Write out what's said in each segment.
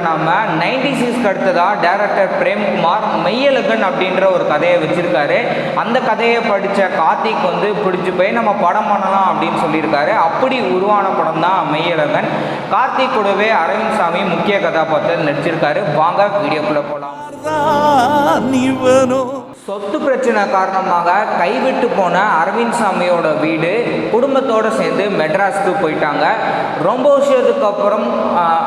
நம்ம 96க்கு அடுத்ததாக டைரக்டர் பிரேம்குமார் மெய்யழகன் அப்படின்ற ஒரு கதையை வச்சுருக்காரு. அந்த கதையை படித்த கார்த்திக் வந்து பிடிச்சி போய் நம்ம படம் பண்ணலாம் அப்படின்னு சொல்லியிருக்காரு. அப்படி உருவான படம் தான் மெய்யழகன். கார்த்திக் கூடவே அரவிந்த் சாமி முக்கிய கதாபாத்திரத்தில் நடிச்சிருக்காரு. வாங்க வீடியோக்குள்ளே போகலாம். சொத்து பிரச்சனை காரணமாக கைவிட்டு போன அரவிந்த் சாமியோட வீடு குடும்பத்தோடு சேர்ந்து மெட்ராஸுக்கு போயிட்டாங்க. ரொம்ப வருஷத்துக்கு அப்புறம்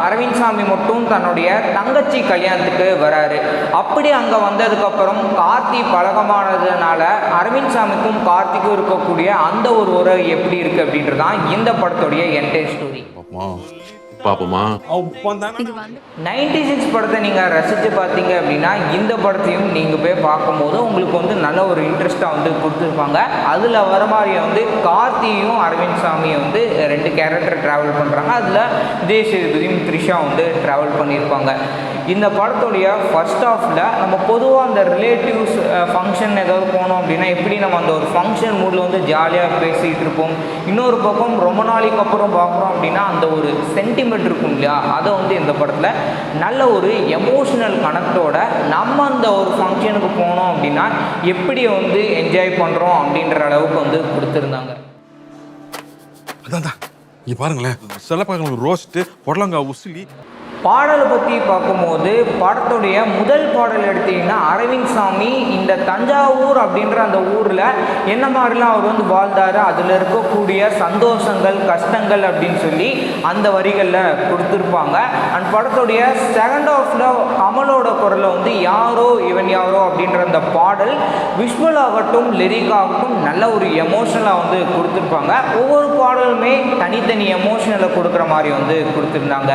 அரவிந்த் சாமி மட்டும் தன்னுடைய தங்கச்சி கல்யாணத்துக்கு வராரு. அப்படி அங்கே வந்ததுக்கப்புறம் கார்த்தி பழக்கமானதுனால அரவிந்த் சாமிக்கும் கார்த்திக்கும் இருக்கக்கூடிய அந்த ஒரு உறவு எப்படி இருக்குது அப்படின்றதான் இந்த படத்துடைய என்டையர் ஸ்டோரி. பாப்போமா 96 படத்தை நீங்கள் ரசித்து பார்த்தீங்க அப்படின்னா இந்த படத்தையும் நீங்கள் போய் பார்க்கும்போது உங்களுக்கு வந்து நல்ல ஒரு இன்ட்ரெஸ்ட்டாக வந்து கொடுத்துருப்பாங்க. அதில் வர மாதிரியே வந்து கார்த்தியும் அரவிந்த் சாமியும் வந்து 2 கேரக்டர் ட்ராவல் பண்ணுறாங்க. அதில் விஜய் சேதுபதியும் த்ரிஷா வந்து ட்ராவல் பண்ணியிருப்பாங்க. இந்த படத்துடைய ஃபர்ஸ்ட் ஹாஃபில் நம்ம பொதுவாக அந்த ரிலேட்டிவ்ஸ் ஃபங்க்ஷன் ஏதாவது போனோம் அப்படின்னா எப்படி நம்ம அந்த ஒரு ஃபங்க்ஷன் மூடில் வந்து ஜாலியாக பேசிகிட்டு இருப்போம். இன்னொரு பக்கம் ரொம்ப நாளைக்கு அப்புறம் பார்க்குறோம் அப்படின்னா அந்த ஒரு சென்டிமெண்ட் இருக்கும் இல்லையா, அதை வந்து இந்த படத்தில் நல்ல ஒரு எமோஷனல் கனெக்டோட நம்ம அந்த ஒரு ஃபங்க்ஷனுக்கு போனோம் அப்படின்னா எப்படி வந்து என்ஜாய் பண்ணுறோம் அப்படின்ற அளவுக்கு வந்து கொடுத்துருந்தாங்க. அதான் இங்கே பாருங்களேன், சிலப்பாங்க ரோஸ்ட்டு புடலங்காய் உசிலி. பாடலை பற்றி பார்க்கும்போது படத்துடைய முதல் பாடல் எடுத்திங்கன்னா அரவிந்த் சாமி இந்த தஞ்சாவூர் அப்படின்ற அந்த ஊரில் என்ன மாதிரிலாம் அவர் வந்து வாழ்ந்தார், அதில் இருக்கக்கூடிய சந்தோஷங்கள் கஷ்டங்கள் அப்படின்னு சொல்லி அந்த வரிகளில் கொடுத்துருப்பாங்க. அண்ட் படத்துடைய செகண்ட் ஹாஃபில் கமலோட குரலில் வந்து யாரோ இவன் யாரோ அப்படின்ற அந்த பாடல் விஷுவல் ஆகட்டும் லிரிக் ஆகட்டும் நல்ல ஒரு எமோஷனலாக வந்து கொடுத்துருப்பாங்க. ஒவ்வொரு பாடலுமே தனித்தனி எமோஷனலை கொடுக்குற மாதிரி வந்து கொடுத்துருந்தாங்க.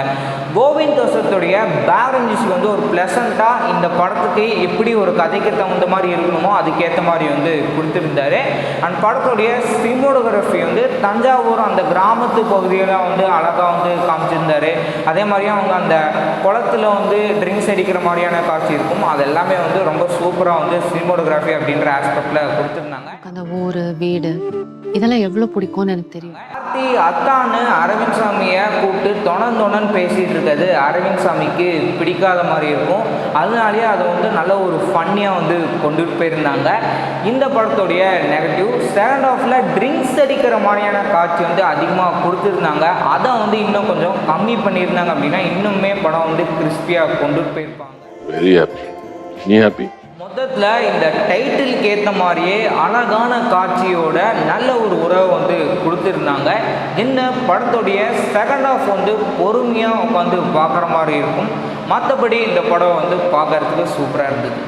கோவிந்த் தோசத்துடைய பேக்ரவுண்ட் வந்து ஒரு ப்ளசண்ட்டாக இந்த படத்துக்கு எப்படி ஒரு கதைக்கு தகுந்த மாதிரி இருக்கணுமோ அதுக்கேற்ற மாதிரி வந்து கொடுத்துருந்தாரு. அண்ட் படத்துடைய சினிமோட்டோகிராஃபி வந்து தஞ்சாவூர் அந்த கிராமத்து பகுதியெல்லாம் வந்து அழகாக வந்து காமிச்சிருந்தாரு. அதே மாதிரியும் அவங்க அந்த குளத்தில் வந்து ட்ரிங்க்ஸ் அடிக்கிற மாதிரியான காட்சி இருக்கும். அது எல்லாமே வந்து ரொம்ப சூப்பராக வந்து சினிமோட்டோகிராஃபி அப்படின்ற ஆஸ்பெக்டில் கொடுத்துருந்தாங்க. அந்த ஊர் வீடு இதெல்லாம் எவ்வளோ பிடிக்கும்னு எனக்கு தெரியும். கார்த்தி அத்தான்னு அரவிந்த் சாமியை கூப்பிட்டு தொணன்னு பேசிகிட்டு இருக்கிறது அரவிந்த் சாமிக்கு பிடிக்காத மாதிரி இருக்கும். அதனாலேயே அதை வந்து நல்ல ஒரு ஃபன்னியாக வந்து கொண்டுட்டு போயிருந்தாங்க. இந்த படத்துடைய நெகட்டிவ் செகண்ட் ஹாஃபில் ட்ரிங்க்ஸ் அடிக்கிற மாதிரியான காட்சி வந்து அதிகமாக கொடுத்துருந்தாங்க. அதை வந்து இன்னும் கொஞ்சம் கம்மி பண்ணியிருந்தாங்க அப்படின்னா இன்னுமே படம் வந்து கிறிஸ்பியாக கொண்டுட்டு போயிருப்பாங்க. Very happy. நீ ஹாப்பி? மொத்தத்தில் இந்த டைட்டிலுக்கு ஏற்ற மாதிரியே அழகான காட்சியோட நல்ல ஒரு உறவை வந்து கொடுத்துருந்தாங்க. இந்த படத்துடைய செகண்ட் ஹாஃப் வந்து பொறுமையாக உட்காந்து பார்க்குற மாதிரி இருக்கும். மற்றபடி இந்த படம் வந்து பார்க்குறதுக்கு சூப்பராக இருந்தது.